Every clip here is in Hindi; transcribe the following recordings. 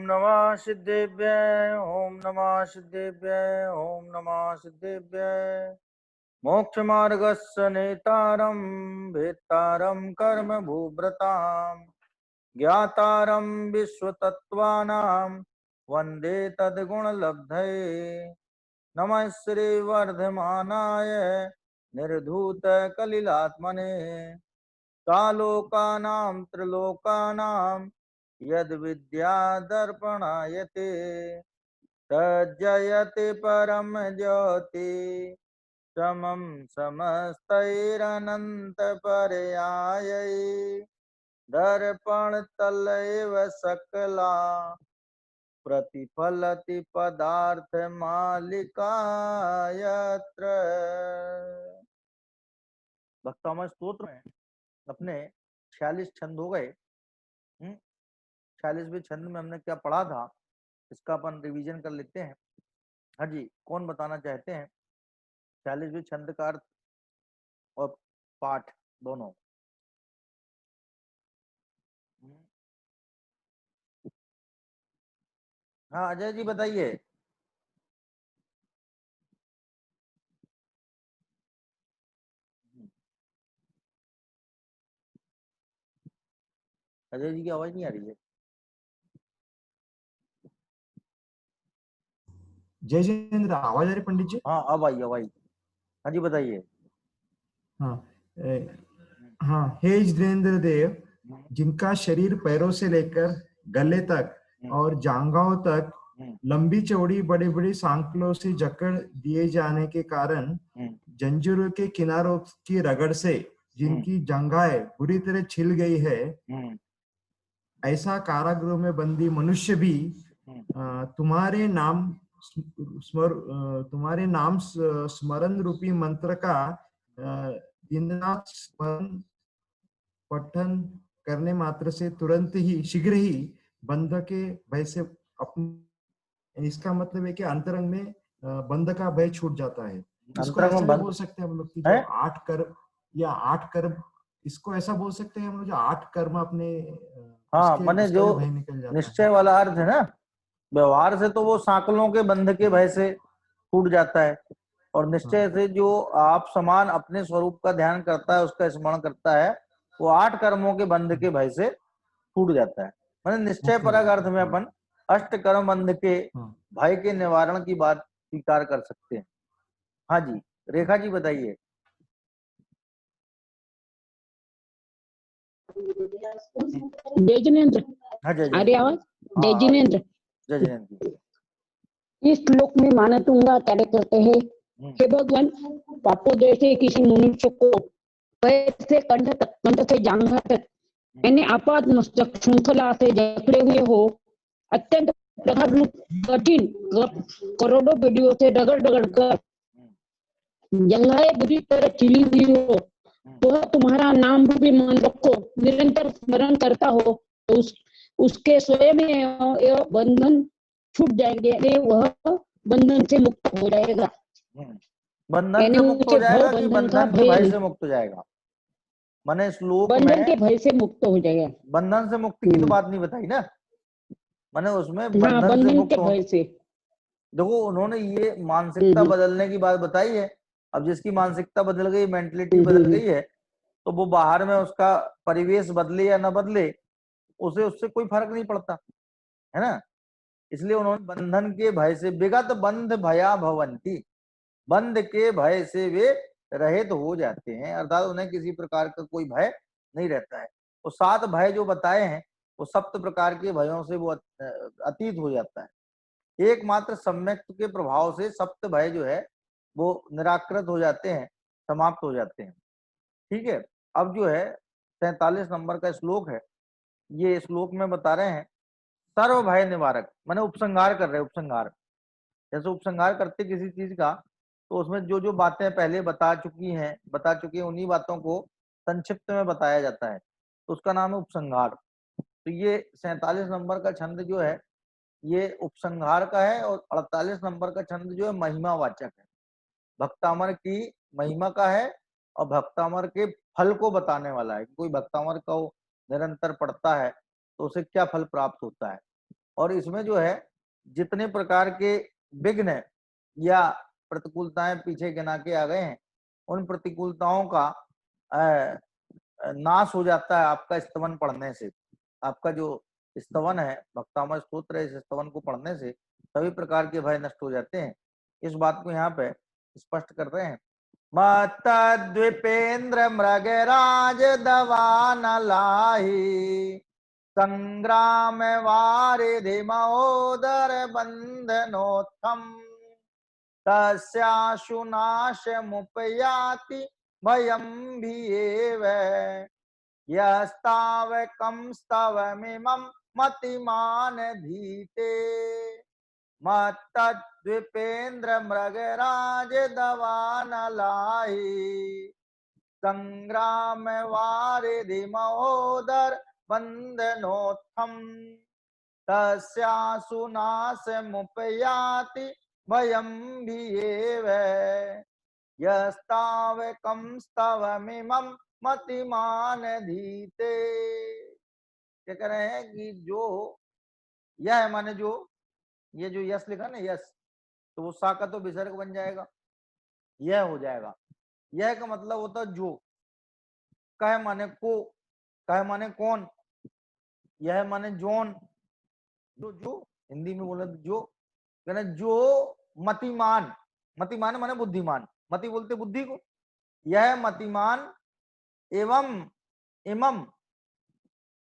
नमः सिद्धेभ्यः ओम नमः सिद्धेभ्यः ओम नमः सिद्धेभ्यः। मोक्षमार्गस्य नेतारं भेत्तारं कर्म भूभृतां ज्ञातारं विश्वतत्त्वानां वन्दे तद्गुणलब्धये। नमः श्रीवर्धमानाय निर्धूतकलिलात्मने कालोकानां त्रिलोकानां यद्विद्यादर्पणायते तज्जयति परम ज्योति समं समस्तैरनन्तपर्यायै दर्पणतलैव सकला प्रतिफलति पदार्थमालिका यत्र। भक्तों स्तोत्र में अपने 46 छंद हो गए। 46वें छंद में हमने क्या पढ़ा था, इसका अपन रिवीजन कर लेते हैं। हाँ जी, कौन बताना चाहते हैं 46वें छंद का अर्थ और पाठ दोनों? हाँ अजय जी बताइए। अजय जी की आवाज नहीं आ रही है। जय जिनेन्द्र, आवाज आ रही पंडित जी? हाँ अब आई अब आई। हाँ जी बताइए। हाँ हाँ, हे जिनेन्द्र देव, जिनका शरीर पैरों से लेकर गले तक और जांघों तक लंबी चौड़ी बड़ी बड़ी सांकलों से जकड़ दिए जाने के कारण जंजीरों के किनारों की रगड़ से जिनकी जंघाएं बुरी तरह छिल गई है, ऐसा कारागृह में बंदी मनुष्य भी तुम्हारे नाम स्मरण रूपी मंत्र का दिन रात स्मरण पठन करने मात्र से तुरंत ही शीघ्र ही बंध के भय से अपने, इसका मतलब है कि अंतरंग में बंध का भय छूट जाता है। इसको ऐसा भी बोल सकते हैं हम लोग कि जो 8 कर्म या 8 कर्म, इसको ऐसा बोल सकते हैं हम लोग जो 8 कर्म अपने हाँ माने जो भय निकल जाता निश्चय वाला अर्थ है ना, व्यवहार से तो वो सांकलों के बंध के भय से छूट जाता है, और निश्चय से जो आप समान अपने स्वरूप का ध्यान करता है, उसका स्मरण करता है, वो 8 कर्मों के बंध के भय से छूट जाता है। मैंने निश्चय परक अर्थ में अपन अष्ट कर्म बंध के भय के निवारण की बात स्वीकार कर सकते हैं। हाँ जी रेखा जी बताइए। जय जिनेन्द्र, अरे आवाज। जय जिनेन्द्र, जय जिनेन्द्र। इस श्लोक में मानतुंगा कार्य करते हैं, हे भगवान, पापों जैसे किसी मनुष्य को पैर से कंठ से जांघा तक यानी आपात मस्तक श्रृंखला से जकड़े हुए हो, अत्यंत प्रगाढ़ रूप कठिन करोड़ों बेड़ियों से रगड़ रगड़ कर जंघाएं बुरी तरह चिली हुई हो, वह तुम्हारा नाम रूपी मंत्र को निरंतर स्मरण करता हो तो उसके स्वयं यह बंधन छूट जाएंगे, वह बंधन से मुक्त हो जाएगा। बंधन से मुक्त हो जाएगा कि बंधन के भय से मुक्त हो जाएगा? मैंने श्लोक में बंधन के भय से मुक्त हो जाएगा। बंधन से मुक्ति की तो बात नहीं बताई ना, मैंने उसमें बंधन से मुक्त के भय से। देखो उन्होंने ये मानसिकता बदलने की बात बताई है। अब जिसकी मानसिकता बदल गई, मेंटलिटी बदल गई है, तो वो बाहर में उसका परिवेश बदले या ना बदले, उसे उससे कोई फर्क नहीं पड़ता है ना। इसलिए उन्होंने बंधन के भय से, विगत बंध भया भवंती, बंध के भय से वे रहित हो जाते हैं, अर्थात उन्हें किसी प्रकार का कोई भय नहीं रहता है। वो 7 भय जो बताए हैं वो 7 प्रकार के भयों से वो अतीत हो जाता है। एकमात्र सम्यक के प्रभाव से 7 भय जो है वो निराकृत हो जाते हैं, समाप्त हो जाते हैं। ठीक है, अब जो है 43 नंबर का श्लोक है, ये श्लोक में बता रहे हैं सर्व भय निवारक, माने उपसंहार कर रहे हैं। उपसंहार जैसे उपसंहार करते किसी चीज का, तो उसमें जो जो बातें पहले बता चुकी हैं उन्हीं बातों को संक्षिप्त में बताया जाता है, तो उसका नाम है उपसंहार। तो ये 47 नंबर का छंद जो है ये उपसंहार का है, और 48 नंबर का छंद जो है महिमा वाचक है, भक्तामर की महिमा का है, और भक्तामर के फल को बताने वाला है। कोई भक्तामर को निरंतर पढ़ता है तो उसे क्या फल प्राप्त होता है। और इसमें जो है जितने प्रकार के विघ्न या प्रतिकूलताएं पीछे गिना के आ गए हैं, उन प्रतिकूलताओं का नाश हो जाता है आपका स्तवन पढ़ने से। आपका जो स्तवन है, भक्तामय स्तोत्र है, इस स्तवन को पढ़ने से सभी प्रकार के भय नष्ट हो जाते हैं। इस बात को यहाँ पे स्पष्ट कर रहे हैं। मत द्विपेंद्र मृगराज दवा न लाही, संग्राम वारिधि महोदर बंधनोत्थम, तस्याशु नाशमुपयाति भयं भीएव, यस्तावकं स्तवमिमं मतिमान धीते। मत्तद्विपेंद्र मृगराज दवा न लाही, संग्राम वारिधि महोदर बंधनोत्थम, तस्यासु नाशमुपयाति भयं भीएव, यस्तावकं स्तवमिमं मतिमान धीते। क्या कह रहे हैं कि जो यह माने जो ये जो यस लिखा ना, यस, तो वो सा का तो विसर्ग बन जाएगा, यह हो जाएगा। यह का मतलब होता है जो, कह माने को, कह माने कौन, यह माने जोन, जो हिंदी में बोले तो जो, कहना जो मतिमान, मतिमान माने बुद्धिमान, मति बोलते बुद्धि को, यह मतिमान एवं इमम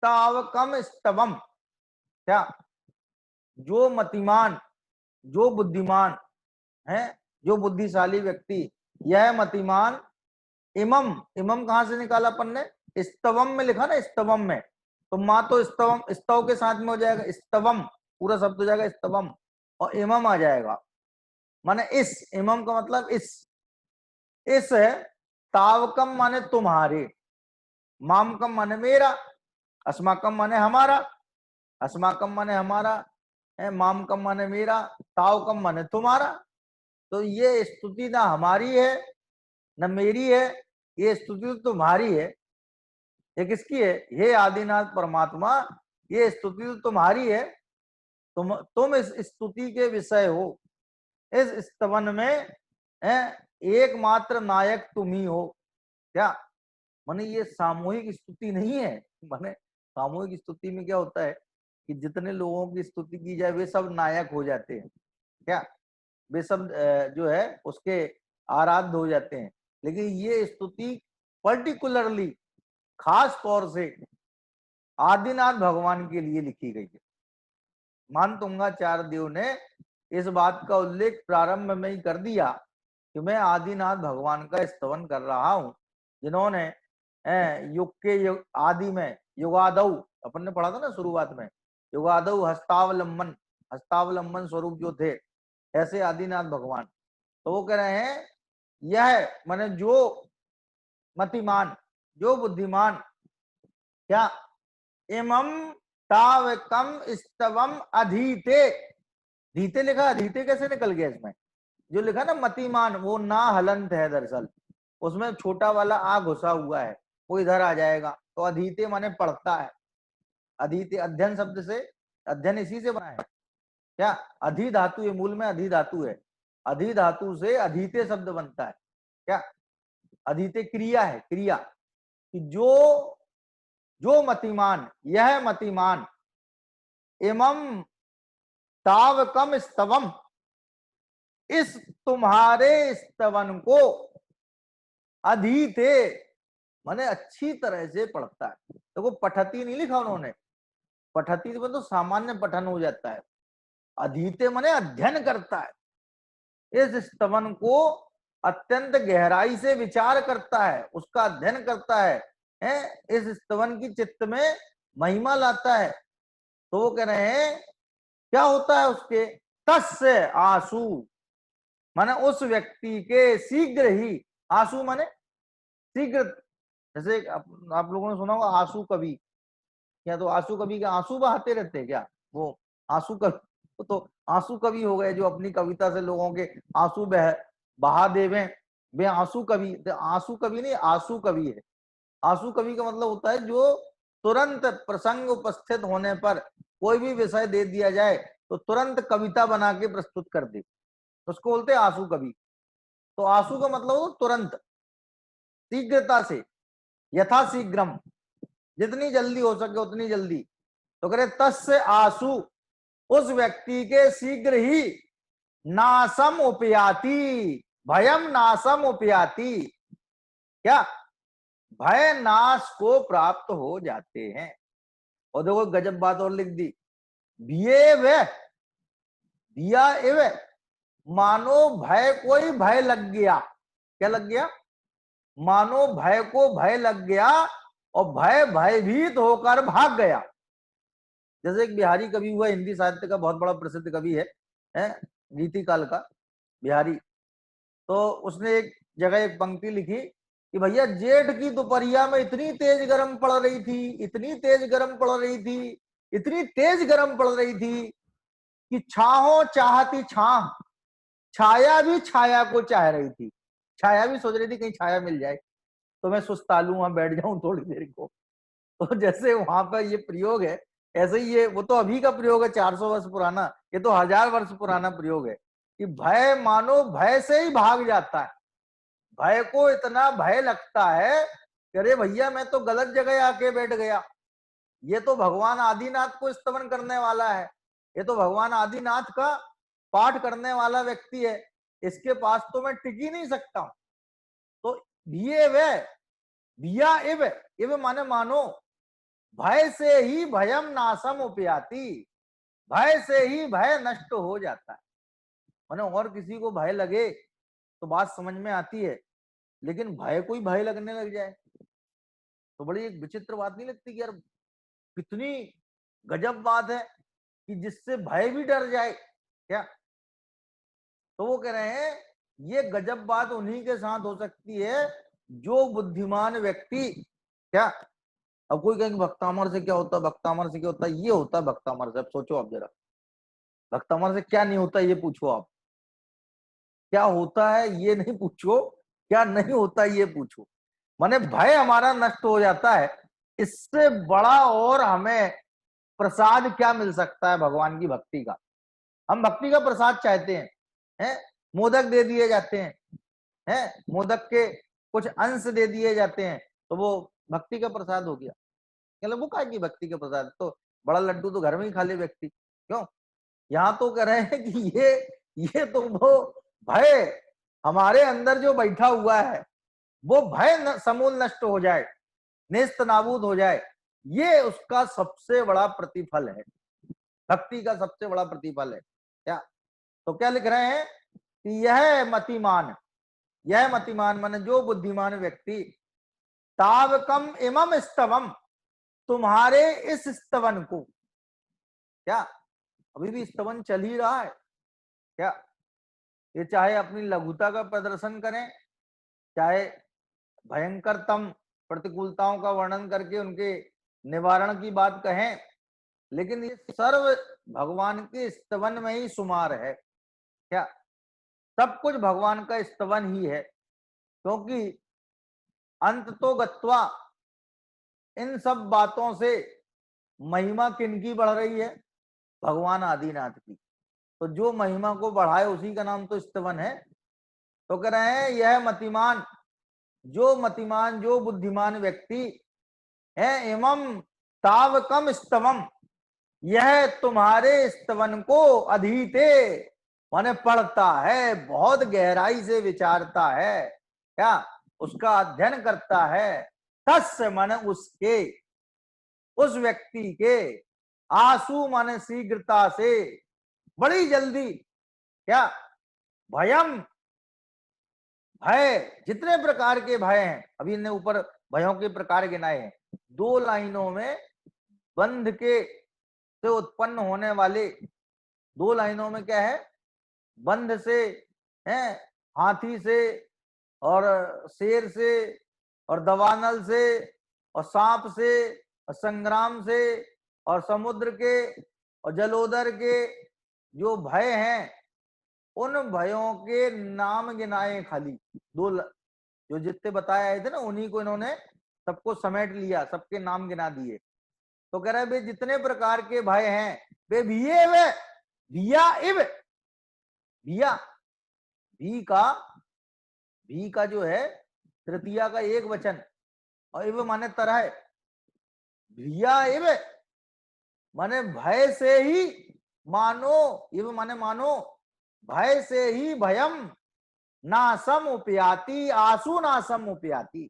तावकम स्तवम, क्या जो मतिमान, जो बुद्धिमान है, जो बुद्धिशाली व्यक्ति, यह मतिमान इमम, इमम कहां से निकाला अपन ने, स्तवम में लिखा ना, स्तवम में, तो मां तो स्तवम, स्तव के साथ में हो जाएगा, स्तवम पूरा शब्द हो जाएगा स्तवम, और इमम आ जाएगा, माने इस, इमम का मतलब इस है, तावकम माने तुम्हारे, मामकम माने मेरा, अस्माकम माने हमारा, अस्माकम माने हमारा है, मामकम माने मेरा, तावकम माने तुम्हारा। तो ये स्तुति ना हमारी है न मेरी है, ये स्तुति तो तुम्हारी है। ये किसकी है? हे आदिनाथ परमात्मा, ये स्तुति तो तुम्हारी है, तुम इस स्तुति के विषय हो, इस स्तवन में एकमात्र नायक तुम ही हो। क्या माने ये सामूहिक स्तुति नहीं है, माने सामूहिक स्तुति में क्या होता है कि जितने लोगों की स्तुति की जाए वे सब नायक हो जाते हैं, क्या वे सब जो है उसके आराध्य हो जाते हैं। लेकिन ये स्तुति पर्टिकुलरली खास तौर से आदिनाथ भगवान के लिए लिखी गई है। मानतुंगाचार्य देव ने इस बात का उल्लेख प्रारंभ में ही कर दिया कि मैं आदिनाथ भगवान का स्तवन कर रहा हूं, जिन्होंने युग के युग आदि में युगादौ, अपन ने पढ़ा था ना शुरुआत में, युगादौ हस्तावलंबन, हस्तावलंबन स्वरूप जो थे, ऐसे आदिनाथ भगवान। तो वो कह रहे हैं यह माने जो मतिमान, जो बुद्धिमान, क्या इमम तावकम स्तवम अधीते, धीते लिखा, धीते कैसे निकल गया इसमें, जो लिखा ना मतिमान, वो ना हलंत है, दरअसल उसमें छोटा वाला आ घुसा हुआ है, वो इधर आ जाएगा, तो अधीते माने पढ़ता है। अधीते अध्ययन शब्द से, अध्ययन इसी से बना है, क्या अधि धातु है, मूल में अधि धातु है, अधि धातु से अधीते शब्द बनता है। क्या अधीते क्रिया है, क्रिया कि जो मतिमान, यह मतिमान इमम तावकम स्तवम, इस तुम्हारे स्तवन को अधीते माने अच्छी तरह से पढ़ता है। तो वो पठती नहीं लिखा उन्होंने, पठती में तो सामान्य पठन हो जाता है, अधीते माने अध्ययन करता है, इस स्तवन को अत्यंत गहराई से विचार करता है, उसका अध्ययन करता है, इस स्तवन की चित्त में महिमा लाता है। तो वो कह रहे हैं क्या होता है उसके, तस्य आंसू माने उस व्यक्ति के शीघ्र ही, आंसू माने शीघ्र, जैसे आप लोगों ने सुना होगा आंसू कवि, क्या तो आंसू कवि के आंसू बहाते रहते हैं क्या, वो आंसू कवि, तो आंसू कवि हो गए जो अपनी कविता से लोगों के आंसू बहा देवे, वे आंसू कवि। आंसू कवि नहीं, आंसू कवि है। आंसू कवि का मतलब होता है जो तुरंत प्रसंग उपस्थित होने पर कोई भी विषय दे दिया जाए तो तुरंत कविता बना के प्रस्तुत कर दे, उसको बोलते हैं आंसू कवि। तो आंसू का मतलब हो तुरंत, शीघ्रता से, यथा शीघ्रम, जितनी जल्दी हो सके उतनी जल्दी। तो करे तस्य आंसू, उस व्यक्ति के शीघ्र ही नासम उपयाति, भयम नासम उपयाति, क्या भय नाश को प्राप्त हो जाते हैं। और देखो गजब बात और लिख दी, बिये वे दिया एवे, मानो भय कोई भय लग गया, क्या लग गया, मानो भय को भय लग गया और भय भयभीत होकर भाग गया। जैसे एक बिहारी कवि हुआ, हिंदी साहित्य का बहुत बड़ा प्रसिद्ध कवि है रीति काल का बिहारी। तो उसने एक जगह एक पंक्ति लिखी कि भैया जेठ की दोपहरिया में इतनी तेज गर्म पड़ रही थी, इतनी तेज गर्म पड़ रही थी, इतनी तेज गर्म पड़ रही थी कि छाहो चाहती छाह, छाया भी छाया को चाह रही थी, छाया भी सोच रही थी कहीं छाया मिल जाए तो मैं सुस्तालू वहां बैठ जाऊं थोड़ी देर को। तो जैसे वहां पर ये प्रयोग है, ऐसे ही ये, वो तो अभी का प्रयोग है 400 वर्ष पुराना, ये तो 1000 वर्ष पुराना प्रयोग है कि भय मानो भय से ही भाग जाता है। भय को इतना भय लगता है कि अरे भैया मैं तो गलत जगह आके बैठ गया, ये तो भगवान आदिनाथ को स्तवन करने वाला है, ये तो भगवान आदिनाथ का पाठ करने वाला व्यक्ति है, इसके पास तो मैं टिक ही नहीं सकता हूं। तो भिये वे भिया इव माने मानो, भय से ही भयम नासम उपयाति, भय से ही भय नष्ट हो जाता है। माने और किसी को भय लगे तो बात समझ में आती है, लेकिन भय कोई भय लगने लग जाए तो बड़ी एक विचित्र बात नहीं लगती कि यार कितनी गजब बात है कि जिससे भय भी डर जाए क्या। तो वो कह रहे हैं ये गजब बात उन्हीं के साथ हो सकती है जो बुद्धिमान व्यक्ति, क्या, अब कोई कहेंगे भक्तामर से क्या होता है, भक्तामर से क्या होता है, ये होता है भक्तामर से। अब सोचो आप जरा, भक्तामर से क्या नहीं होता ये पूछो आप, क्या होता है ये नहीं पूछो, क्या नहीं होता ये पूछो। माने भय हमारा नष्ट हो जाता है, इससे बड़ा और हमें प्रसाद क्या मिल सकता है भगवान की भक्ति का। हम भक्ति का प्रसाद चाहते हैं, मोदक दे दिए जाते हैं, मोदक के कुछ अंश दे दिए जाते हैं तो वो भक्ति का प्रसाद हो गया। मतलब वो क्या की भक्ति का प्रसाद, तो बड़ा लड्डू तो घर में ही खा ले व्यक्ति, क्यों। यहाँ तो कह रहे हैं कि ये तो वो भय हमारे अंदर जो बैठा हुआ है वो भय समूल नष्ट हो जाए, नेस्त नाबूद हो जाए, ये उसका सबसे बड़ा प्रतिफल है, भक्ति का सबसे बड़ा प्रतिफल है क्या। तो क्या लिख रहे हैं कि यह मतिमान माने जो बुद्धिमान व्यक्ति, तावकम इमम स्तवम, तुम्हारे इस स्तवन को, क्या अभी भी स्तवन चल ही रहा है क्या, ये चाहे अपनी लघुता का प्रदर्शन करें, चाहे भयंकरतम प्रतिकूलताओं का वर्णन करके उनके निवारण की बात कहें, लेकिन ये सर्व भगवान के स्तवन में ही शुमार है क्या, सब कुछ भगवान का स्तवन ही है। क्योंकि अंत तो गत्वा इन सब बातों से महिमा किनकी बढ़ रही है, भगवान आदिनाथ की। तो जो महिमा को बढ़ाए उसी का नाम तो स्तवन है। तो कह रहे हैं यह मतिमान, जो बुद्धिमान व्यक्ति है, एवं तावकम स्तवम, यह तुम्हारे स्तवन को अधीते माने पढ़ता है, बहुत गहराई से विचारता है, क्या उसका अध्ययन करता है, तस्य माने उसके, उस व्यक्ति के, आंसू माने शीघ्रता से, बड़ी जल्दी, क्या भयम भय, जितने प्रकार के भय हैं, अभी इन्हें ऊपर भयों के प्रकार गिनाए हैं, 2 लाइनों में बंध के से उत्पन्न होने वाले, 2 लाइनों में क्या है, बंध से है, हाथी से और शेर से और दवानल से और सांप से और संग्राम से और समुद्र के और जलोदर के जो भय हैं, उन भयों के नाम गिनाए खाली। 2 जो जितने बताए आए थे ना, उन्हीं को इन्होंने सबको समेट लिया, सबके नाम गिना दिए। तो कह रहा है वे जितने प्रकार के भय हैं वे भिये वे भिया इव भिया भी का जो है तृतीया का एक वचन और इव माने तरह भिया इव माने भय से ही मानो इव माने मानो भय से ही भयम नासम उपयाति आसु नासम उपयाति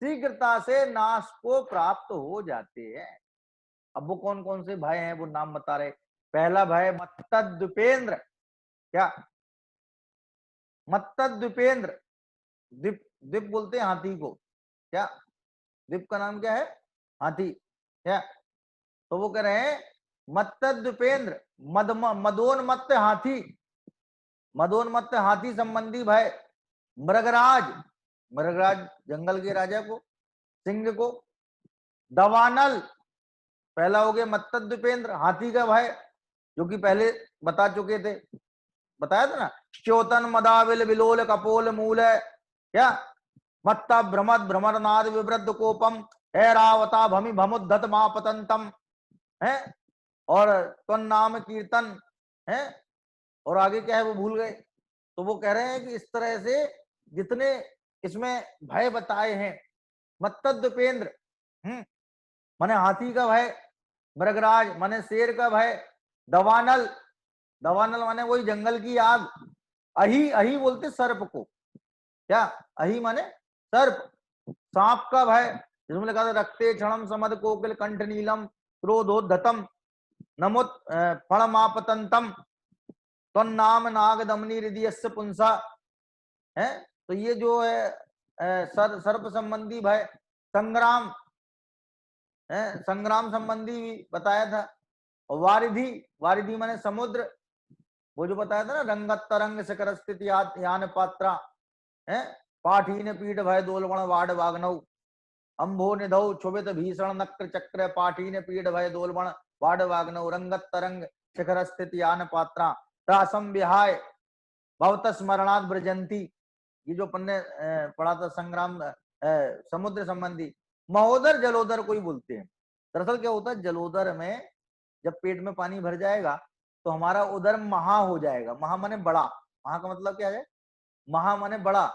शीघ्रता से नाश को प्राप्त हो जाते हैं। अब वो कौन कौन से भय हैं वो नाम बता रहे। पहला भय मत्तद्वीपेंद्र, क्या मत्तद्वीपेंद्र, द्वीप द्वीप बोलते हैं हाथी को, क्या द्वीप का नाम क्या है हाथी, क्या तो वो कह रहे हैं मत्तद्वीपेंद्र मदोन्मत्त हाथी, मदोन्मत्त हाथी संबंधी भय, मृगराज मृगराज जंगल के राजा को, सिंह को, दवानल पहला हो गया मत्तद्वीपेंद्र हाथी का भय जो कि पहले बता चुके थे, बताया था ना, च्योतन मदाविल विलोल कपोल मूल, क्या मत्ता भ्रमद भ्रमरनाद विवृद्ध कोपम ऐरावता भमि भमुद्धत मापतंतम है, और नाम कीर्तन है, और आगे क्या है वो भूल गए। तो वो कह रहे हैं कि इस तरह से जितने इसमें भय बताए हैं, मत्तद्वीपेंद्र माने हाथी का भय, मृगराज माने शेर का भय, दवानल दवानल माने वही जंगल की आग, अही अही बोलते सर्प को, क्या अही माने सर्प, सांप का भय जिसमें लिखा था रक्ते क्षणम समद कोकिल कंठ नीलम क्रोधोद्धतम नमोत फणमापतंतम नाम नाग दमनी हृदय पुंसा है। तो ये जो है सर्प संबंधी भय, संग्राम है, संग्राम संबंधी भी बताया था, और वारिधि वारिधि माने समुद्र, वो जो बताया था ना, रंगत तरंग शिखर स्थित यान पात्रा है, पाठीन पीठ भय दोलवण वाड वाग्नव अंभो निधौ क्षुभित भीषण नक्र चक्र पाठीन पीठ भय दोलवण वाड वाग्नव रंगत तरंग शिखर स्थित यान पात्रा रासम विहाय भवत स्मरणात् ब्रजंती, ये जो अपन ने पढ़ा था संग्राम समुद्र संबंधी। महोदर जलोदर को ही बोलते हैं। दरअसल क्या होता है, जलोदर में जब पेट में पानी भर जाएगा तो हमारा उदर महा हो जाएगा, महा माने बड़ा, महा का मतलब क्या है, महा माने बड़ा,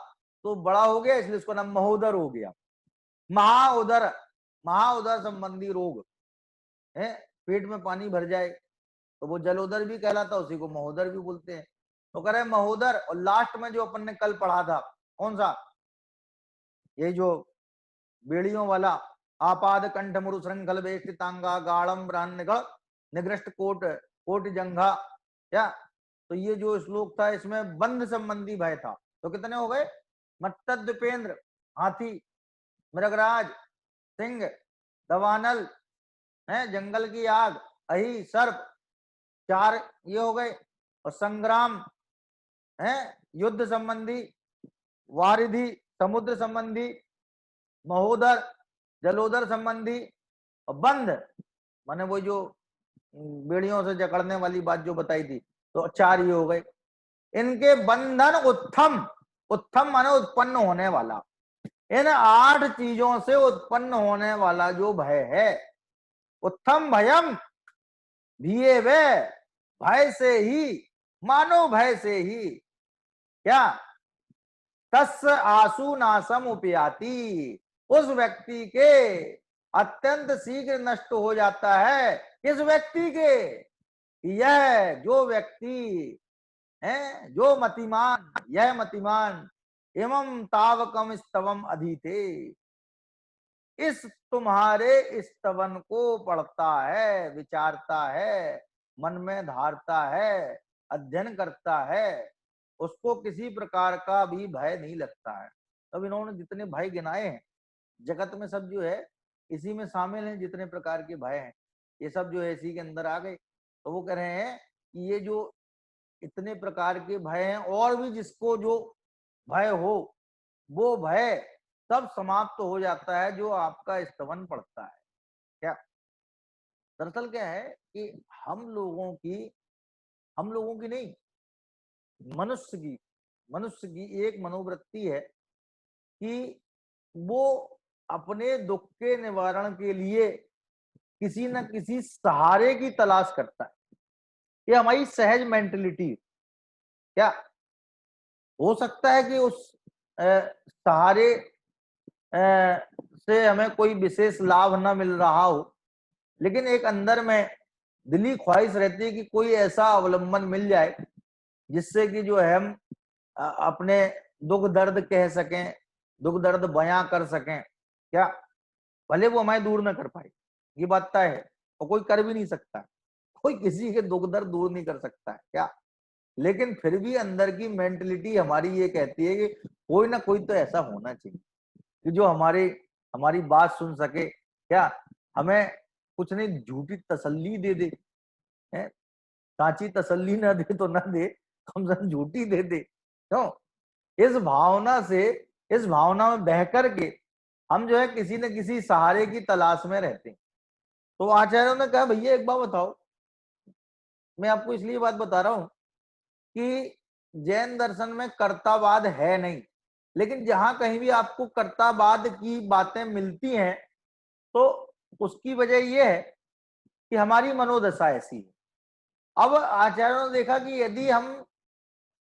तो बड़ा हो गया इसलिए इसको नाम महोदर हो गया। महाउदर संबंधी रोग है, पेट में पानी भर जाए तो वो जलोदर भी कहलाता, उसी को महोदर भी बोलते हैं। तो कह रहे महोदर, और लास्ट में जो अपन ने कल पढ़ा था कौन सा, ये जो बेड़ियों वाला, आपाद कंठ मुरु श्रृंखल वेष्टितांगा गाढ़म निग्रष्ट कोट कोट जंघा, क्या तो ये जो श्लोक था इसमें बंध संबंधी भय था। तो कितने हो गए, मत्तद्वीपेंद्र हाथी, मृगराज सिंह, दवानल है जंगल की आग, अही सर्प, चार ये हो गए, और संग्राम है युद्ध संबंधी, वारिधि समुद्र संबंधी, महोदर जलोदर संबंधी, और बंध माने वो जो बेड़ियों से जकड़ने वाली बात जो बताई थी, तो चार ये हो गए। इनके बंधन उत्थम, उत्थम माने उत्पन्न होने वाला, इन 8 चीजों से उत्पन्न होने वाला जो भय है, उत्थम भयम भिये वे भय से ही मानो भय से ही, क्या तस् आसु नासम उपयाति, उस व्यक्ति के अत्यंत शीघ्र नष्ट हो जाता है। किस व्यक्ति के, यह जो व्यक्ति है, जो मतिमान, यह मतिमान एवं तावकम स्तवम अधीते, इस तुम्हारे स्तवन को पढ़ता है, विचारता है, मन में धारता है, अध्ययन करता है, उसको किसी प्रकार का भी भय नहीं लगता है। तब इन्होंने जितने भय गिनाए हैं जगत में, सब जो है इसी में शामिल हैं, जितने प्रकार के भय हैं ये सब जो है इसी के अंदर आ गए। तो वो कह रहे हैं कि ये जो इतने प्रकार के भय हैं, और भी जिसको जो भय हो वो भय सब समाप्त हो जाता है जो आपका स्तवन पड़ता है। क्या दरअसल क्या है कि हम लोगों की नहीं, मनुष्य की एक मनोवृत्ति है कि वो अपने दुख के निवारण के लिए किसी न किसी सहारे की तलाश करता है। ये हमारी सहज मेंटलिटी। क्या हो सकता है कि उस सहारे से हमें कोई विशेष लाभ न मिल रहा हो, लेकिन एक अंदर में दिली ख्वाहिश रहती है कि कोई ऐसा अवलंबन मिल जाए जिससे कि जो है हम अपने दुख दर्द कह सकें, दुख दर्द बयां कर सकें। क्या भले वो हमें दूर न कर पाए, ये बात तय है, और कोई कर भी नहीं सकता, कोई किसी के दुख दर्द दूर नहीं कर सकता है। क्या लेकिन फिर भी अंदर की मेंटलिटी हमारी ये कहती है कि कोई ना कोई तो ऐसा होना चाहिए कि जो हमारी बात सुन सके। क्या हमें कुछ नहीं, झूठी तसल्ली दे दे, है साची तसल्ली ना दे तो ना दे, कम से कम झूठी दे दे। क्यों? इस भावना में बह करके हम जो है किसी न किसी सहारे की तलाश में रहते हैं। तो आचार्यों ने कहा भैया एक बात बताओ, मैं आपको इसलिए बात बता रहा हूं कि जैन दर्शन में कर्तावाद है नहीं, लेकिन जहां कहीं भी आपको कर्तावाद की बातें मिलती हैं तो उसकी वजह यह है कि हमारी मनोदशा ऐसी है। अब आचार्यों ने देखा कि यदि हम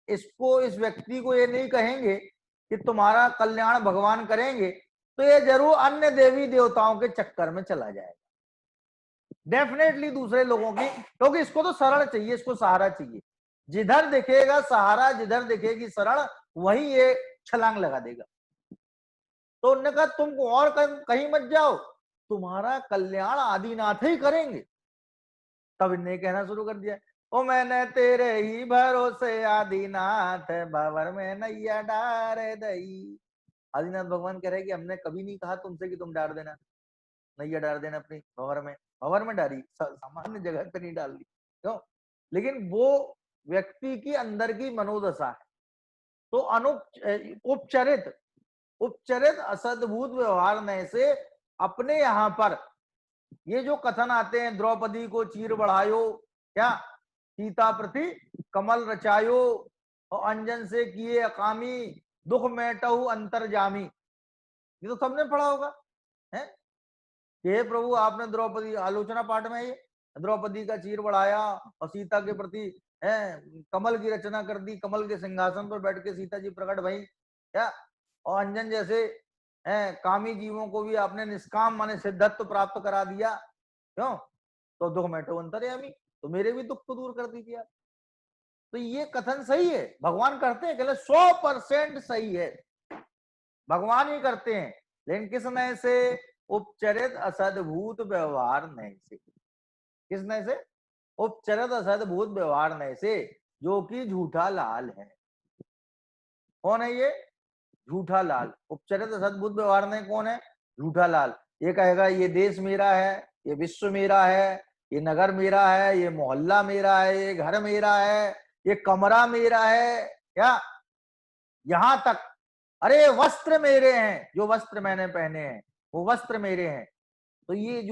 इस व्यक्ति को ये नहीं कहेंगे कि तुम्हारा कल्याण भगवान करेंगे, तो ये जरूर अन्य देवी देवताओं के चक्कर में चला जाएगा, डेफिनेटली दूसरे लोगों की, क्योंकि इसको तो शरण चाहिए, इसको सहारा चाहिए। जिधर दिखेगा सहारा, जिधर दिखेगी शरण, वहीं ये छलांग लगा देगा। तो उन्होंने कहा तुम और कहीं मत जाओ, तुम्हारा कल्याण आदिनाथ ही करेंगे। तब इन्हें कहना शुरू कर दिया, ओ मैंने तेरे ही भरोसे आदिनाथ, भंवर में नैया डार दई। आदिनाथ भगवान कह रहे कि हमने कभी नहीं कहा तुमसे कि तुम डार देना, नैया डार देना अपनी भंवर में डाली, सामान्य जगह पे नहीं डाल दी। क्यों? लेकिन वो व्यक्ति की अंदर की मनोदशा है। तो उपचरित असद्भुत व्यवहार ने से अपने यहाँ पर ये जो कथन आते हैं, द्रौपदी को चीर बढ़ायो, क्या सीता प्रति कमल रचायो, और अंजन से किए अकामी, दुख मेटहु अंतर्जामी, ये तो सबने पढ़ा होगा है कि हे प्रभु आपने द्रौपदी, आलोचना पाठ में ये द्रौपदी का चीर बढ़ाया और सीता के प्रति है कमल की रचना कर दी, कमल के सिंहासन पर बैठ के सीता जी प्रकट भई। क्या और अंजन जैसे कामी जीवों को भी आपने निष्काम माने सिद्धत्व प्राप्त करा दिया। क्यों? तो दुख मेटो अंतर्यामी, तो मेरे भी दुख को दूर कर दीजिए आप। तो ये कथन सही है, भगवान करते हैं, कहले 100% सही है, भगवान ही करते हैं। लेकिन किस नए से? उपचरित असद्भुत व्यवहार नए से। किस नए से? उपचरित असद्भुत व्यवहार नए से, जो कि झूठा लाल है। कौन है ये? झूठा लाल। उपचरित असद्भुत व्यवहार नए कौन है? झूठा लाल। ये कहेगा ये देश मेरा है, ये विश्व मेरा है, ये नगर मेरा है, ये मोहल्ला मेरा है, ये घर मेरा है, ये कमरा मेरा है। क्या यहां तक, अरे वस्त्र मेरे हैं, जो वस्त्र मैंने पहने हैं वो वस्त्र मेरे हैं। तो ये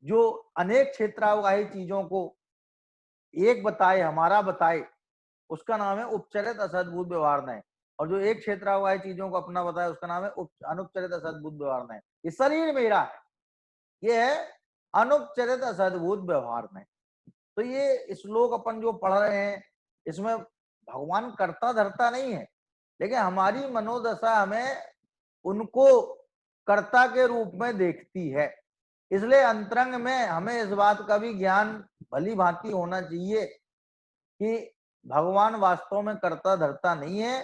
जो अनेक क्षेत्रावगाही चीजों को एक बताए, हमारा बताए, उसका नाम है उपचरित असद्भुत व्यवहार नय। और जो एक क्षेत्रावगाही चीजों को अपना बताए उसका नाम है अनुपचरित असद्भुत व्यवहार नय। ये शरीर मेरा है, ये है अनुपचरित असद्भुत व्यवहार नय। तो ये श्लोक अपन जो पढ़ रहे हैं, इसमें भगवान कर्ता धर्ता नहीं है, लेकिन हमारी मनोदशा हमें उनको कर्ता के रूप में देखती है। इसलिए अंतरंग में हमें इस बात का भी ज्ञान भली भांति होना चाहिए कि भगवान वास्तव में कर्ता धर्ता नहीं है।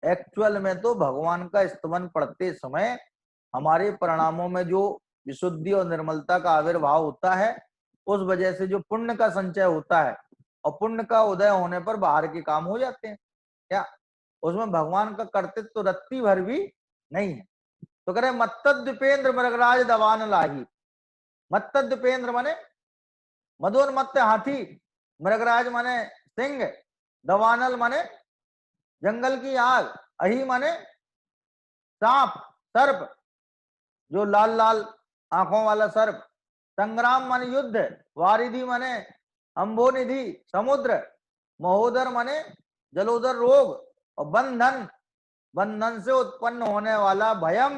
एक्चुअल में तो भगवान का स्तवन पढ़ते समय हमारे परिणामों में जो विशुद्धि और निर्मलता का आविर्भाव होता है, उस वजह से जो पुण्य का संचय होता है, और पुण्य का उदय होने पर बाहर के काम हो जाते हैं। क्या उसमें भगवान का कर्तृत्व तो रत्ती भर भी नहीं है। तो कह रहे मत्तद्वीपेंद्र मृगराज दवान लाही। मत्तद्वीपेंद्र माने मदोन्मत्त हाथी, मृगराज माने सिंह, दवानल माने जंगल की आग, अही माने सांप सर्प, जो लाल लाल आंखों वाला सर्प, संग्राम माने युद्ध, वारिधि माने अंबोनिधि समुद्र, महोदर माने जलोदर रोग, और बंधन, बंधन से उत्पन्न होने वाला भयम,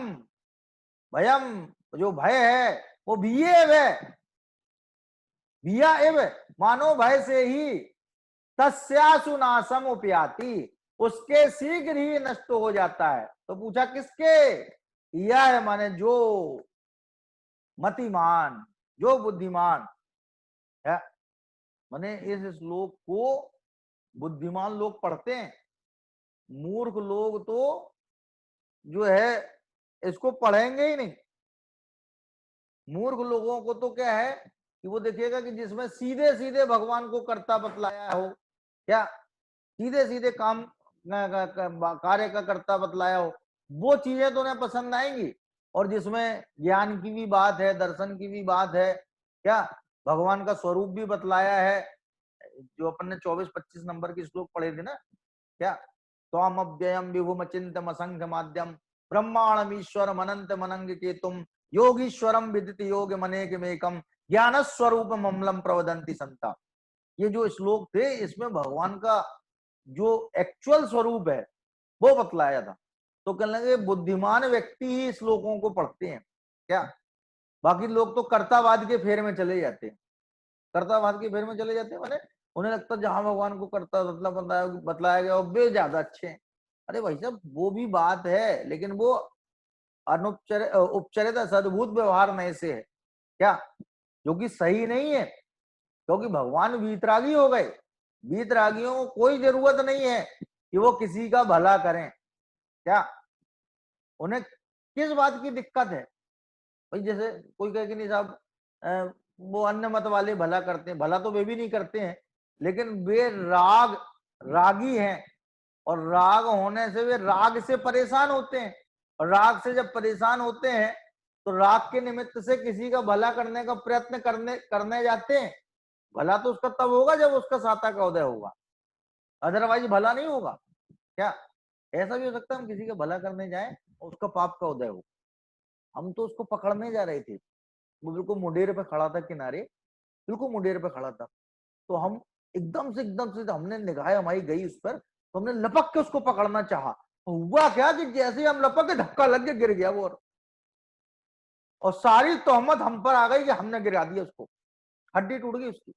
भयम जो भय है, वो भिये वे, भिया एव मानो भय से ही तस्यासु नाशम उपयाति, उसके शीघ्र ही नष्ट हो जाता है। तो पूछा किसके? यह माने जो मतिमान, जो बुद्धिमान है। माने इस श्लोक को बुद्धिमान लोग पढ़ते हैं, मूर्ख लोग तो जो है इसको पढ़ेंगे ही नहीं। मूर्ख लोगों को तो क्या है कि वो देखिएगा कि जिसमें सीधे सीधे भगवान को कर्ता बतलाया हो, क्या सीधे सीधे काम कार्य का कर्ता बतलाया हो, वो चीजें तो उन्हें पसंद आएंगी। और जिसमें ज्ञान की भी बात है, दर्शन की भी बात है, क्या भगवान का स्वरूप भी बतलाया है, जो अपन ने 24-25 नंबर की श्लोक पढ़े थे ना, क्या त्वाम अव्ययम विभुम चिंतम असंख्य माध्यम ब्रह्मांडम ईश्वरम अनंत मनंग केतुम योगीश्वरम विदित योग मनेकमेकम ज्ञान स्वरूप ममलम प्रवदंती संता। ये जो श्लोक थे इसमें भगवान का जो एक्चुअल स्वरूप है वो बतलाया था। तो कहने लगे बुद्धिमान व्यक्ति ही श्लोकों को पढ़ते हैं, क्या बाकी लोग तो कर्तावाद के फेर में चले जाते हैं, कर्तावाद के फेर में चले जाते हैं। माने उन्हें लगता है जहां भगवान को कर्ता बतलाया गया वे ज्यादा अच्छे हैं। अरे भाई साहब वो भी बात है, लेकिन वो उपचरित सद्भुत व्यवहार में से है, क्या जो कि सही नहीं है, क्योंकि भगवान वीतरागी हो गए। वीतरागियों को कोई जरूरत नहीं है कि वो किसी का भला करें, क्या उन्हें किस बात की दिक्कत है? भाई जैसे कोई कहे कि नहीं साहब वो अन्य मत वाले भला करते हैं, भला तो वे भी नहीं करते हैं, लेकिन वे रागी हैं, और राग होने से वे राग से परेशान होते हैं, और राग से जब परेशान होते हैं तो राग के निमित्त से किसी का भला करने का प्रयत्न करने जाते हैं। भला तो उसका तब होगा जब उसका साता का उदय होगा, अदरवाइज भला नहीं होगा। क्या ऐसा भी हो सकता है हम किसी का भला करने जाएं और उसका पाप का उदय हो? हम तो उसको पकड़ने जा रहे थे, वो बिल्कुल मुंडेर पे खड़ा था, किनारे बिल्कुल मुंडेर पे खड़ा था, तो हम एकदम से हमने निगाह हमारी गई उस पर, तो हमने लपक के उसको पकड़ना चाहा। तो हुआ क्या कि जैसे हम लपक के धक्का लग के गिर गया वो, और सारी तोहमत हम पर आ गई कि हमने गिरा दिया उसको, हड्डी टूट गई उसकी।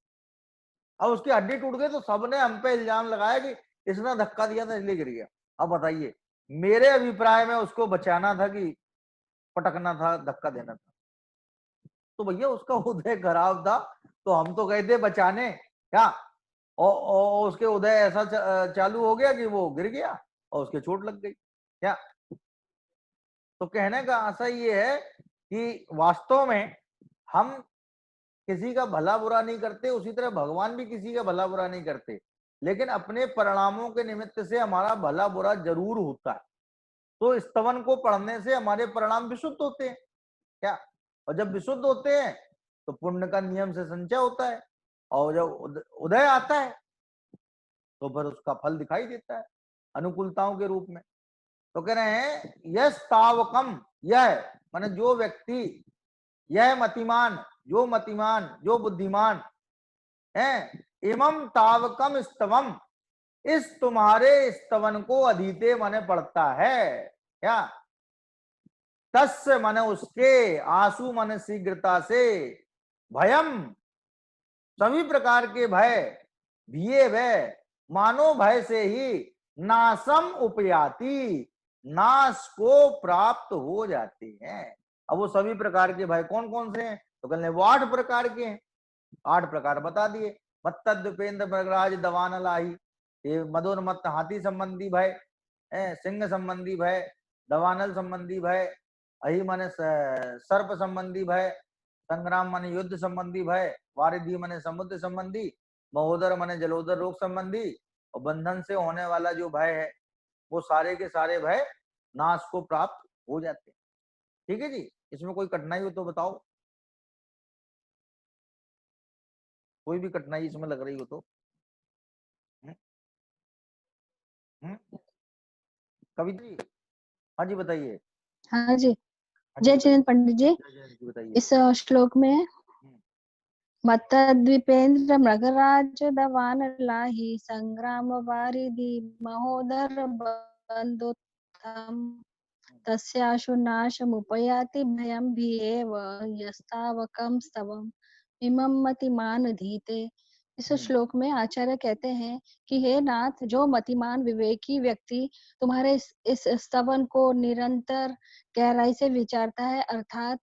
अब उसकी हड्डी टूट गई तो सबने हम पे इल्जाम लगाया कि इसने धक्का दिया था इसलिए गिर गया। अब बताइए, मेरे अभिप्राय में उसको बचाना था कि पटकना था, धक्का देना था? तो भैया उसका उदय खराब था, तो हम तो गए थे बचाने, क्या और उसके उदय ऐसा चालू हो गया कि वो गिर गया और उसके चोट लग गई, क्या? तो कहने का आशा ये है कि वास्तव में हम किसी का भला बुरा नहीं करते, उसी तरह भगवान भी किसी का भला बुरा नहीं करते, लेकिन अपने परिणामों के निमित्त से हमारा भला बुरा जरूर होता है। तो स्तवन को पढ़ने से हमारे परिणाम विशुद्ध होते हैं, क्या? और जब विशुद्ध होते हैं तो पुण्य का नियम से संचय होता है, और जब उदय आता है तो फिर उसका फल दिखाई देता है अनुकूलताओं के रूप में। तो कह रहे हैं यस तावकम, यह माने जो व्यक्ति, यह मतिमान, जो बुद्धिमान है, एवं तावकम स्तवम, इस तुम्हारे स्तवन को अधीते माने पढ़ता है, क्या? तस्य माने उसके, आंसू माने शीघ्रता से, भयम सभी प्रकार के भय, भिये भय मानो भय से ही नाशम उपयाति, नाश को प्राप्त हो जाते हैं। अब वो सभी प्रकार के भय कौन कौन से हैं? तो कहने वो 8 प्रकार के हैं। 8 प्रकार बता दिए। मत्तद्वीपेंद्र मृगराज दवान लाही, ये मदोन्मत्त हाथी संबंधी भय, सिंह संबंधी भय, दवानल संबंधी भय, अहि माने सर्प संबंधी भय, संग्राम माने युद्ध संबंधी भय, वारिधि माने समुद्र संबंधी, महोदर माने जलोदर रोग संबंधी, और बंधन से होने वाला जो भय है वो सारे के सारे भय नाश को प्राप्त हो जाते हैं। ठीक है जी, इसमें कोई कठिनाई हो तो बताओ, कोई भी कठिनाई इसमें लग रही हो तो। कविता जी, हाँ जी बताइए। हाँ जी, जय जयंत पंडित जी। बताइए। इस श्लोक में मत्तद्वीपेंद्र मृगराज दवान लाही, संग्राम वारिधि महोदर बंधुत्तम तस्याशु नाशमुपयाति भयं भीएव यस्तावकं स्तवम् इमं मतिमान धीते। इस श्लोक में आचार्य कहते हैं कि हे नाथ, जो मतिमान विवेकी व्यक्ति तुम्हारे इस स्तवन को निरंतर गहराई से विचारता है, अर्थात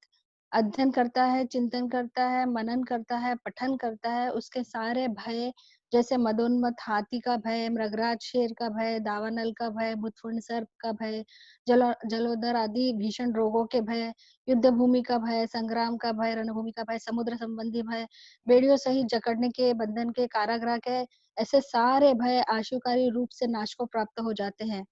अध्ययन करता है, चिंतन करता है, मनन करता है, पठन करता है, उसके सारे भय जैसे मदोन्मत्त हाथी का भय, मृगराज शेर का भय, दावानल का भय, मुतफुंड सर्प का भय, जलोदर आदि भीषण रोगों के भय, युद्ध भूमि का भय, संग्राम का भय, रणभूमि का भय, समुद्र संबंधी भय, बेड़ियों सहित जकड़ने के, बंधन के, कारागृह के, ऐसे सारे भय आशुकारी रूप से नाश को प्राप्त हो जाते हैं।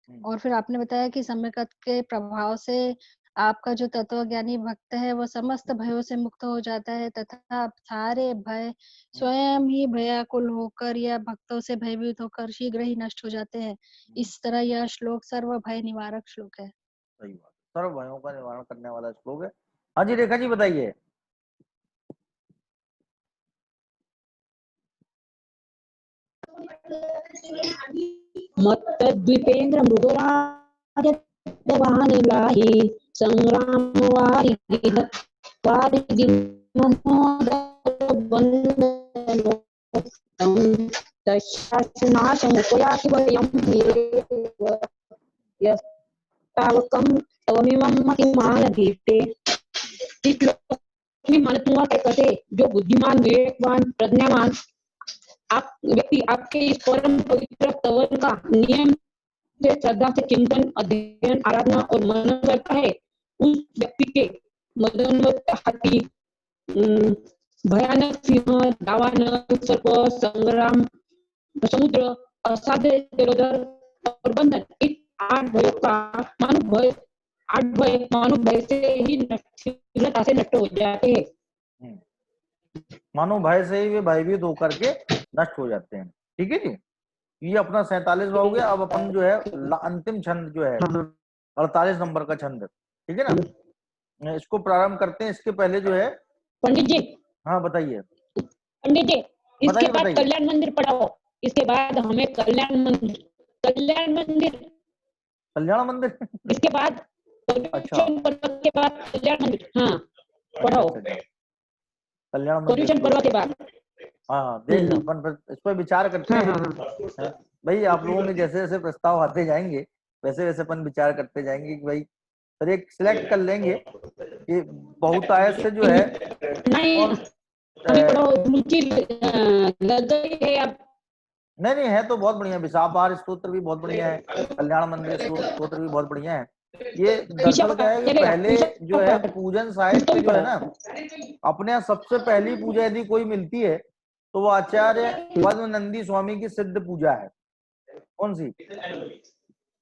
और फिर आपने बताया कि सम्यक के प्रभाव से आपका जो तत्वज्ञानी भक्त है वो समस्त भयों से मुक्त हो जाता है तथा सारे भय स्वयं ही भयाकुल होकर या भक्तों से भयभीत होकर शीघ्र ही नष्ट हो जाते हैं। इस तरह यह श्लोक सर्व भय निवारक श्लोक है। सही बात, सर्व भयों का निवारण करने वाला श्लोक है। हाँ जी रेखा जी बताइए। मत्त द्वीपेंद्र मृदुराज दवानिलाहि संग्राम वारि तस्याशुनाशमुपयाति भयं भीएव यस्तावकं स्तवमिमं मतिमान धीते। इस श्लोक में मनतुआ कहते जो बुद्धिमान, विवेकवान, प्रज्ञावान आप व्यक्ति आपके इस परम पवित्र स्तवन का नियम से श्रद्धा से चिंतन, अध्ययन, आराधना और मनन करता है, उस व्यक्ति के मदोन्मत्त हाथी, भयानक सिंह, दावानल, सर्प, संग्राम, समुद्र, असाध्य जलोदर और बंधन, इस 8 भयों का मानव भय से ही शीघ्रता से नष्ट हो जाते हैं। मानो भय से ही वे भयभीत होकर के नष्ट हो जाते हैं। ठीक है जी, ये अपना 47वां हो गया। अब अपन जो है अंतिम छंद जो है 48 नंबर का छंद, ठीक है ना, इसको प्रारंभ करते हैं। इसके पहले जो है पंडित जी, हाँ बताइए पंडित जी, इसके बताइए बाद बताइए। कल्याण मंदिर पढ़ाओ। इसके बाद हमें कल्याण मंदिर कल्याण मंदिर इसके बाद अच्छा पर्व के बाद कल्याण मंदिर, हाँ पढ़ाओ। कल्याण मंदिर पर्व के बाद हाँ देख अपन इस पर विचार करते हैं। भाई आप लोगों के जैसे जैसे प्रस्ताव आते जाएंगे वैसे वैसे अपन विचार करते जाएंगे कि भाई फिर एक सिलेक्ट कर लेंगे कि बहुतायत से जो है नहीं रुचि लग गई है अब। नहीं है तो बहुत बढ़िया। विशापार स्तोत्र भी बहुत बढ़िया है, कल्याण मंदिर स्तोत्र भी बहुत बढ़िया है। ये दरअसल क्या है कि पहले जो है पूजन साहित्य जो है ना, अपने यहाँ सबसे पहली पूजा यदि कोई मिलती है तो वो आचार्य पद्मनंदी स्वामी की सिद्ध पूजा है। कौन सी?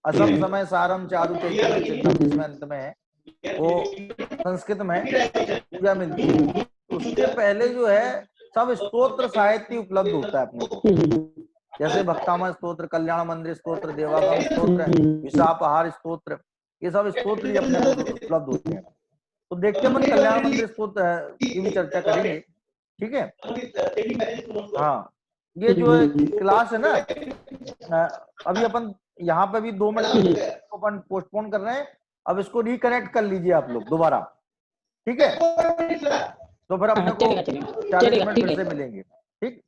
असम समय सारम चारु चैतन्य चिन्हम, जिसमें अंत में है वो संस्कृत में पूजा मिलती है। उसके पहले जो है सब स्तोत्र साहित्य उपलब्ध होता है अपने को, जैसे भक्तामय स्तोत्र, कल्याण मंदिर स्तोत्र, देवागम स्तोत्र, विशापहार स्तोत्र, ये सब स्तोत्र ही अपने को उपलब्ध होते हैं। तो देखते हैं अपन कल्याण मंदिर स्तोत्र की भी चर्चा करेंगे। ठीक है, हाँ ये जो है क्लास है ना, अभी अपन यहाँ पे भी 2 मिनट अपन पोस्टपोन कर रहे हैं। अब इसको रिकनेक्ट कर लीजिए आप लोग दोबारा, ठीक है? तो फिर अपने को 40 मिनट फिर से मिलेंगे। ठीक।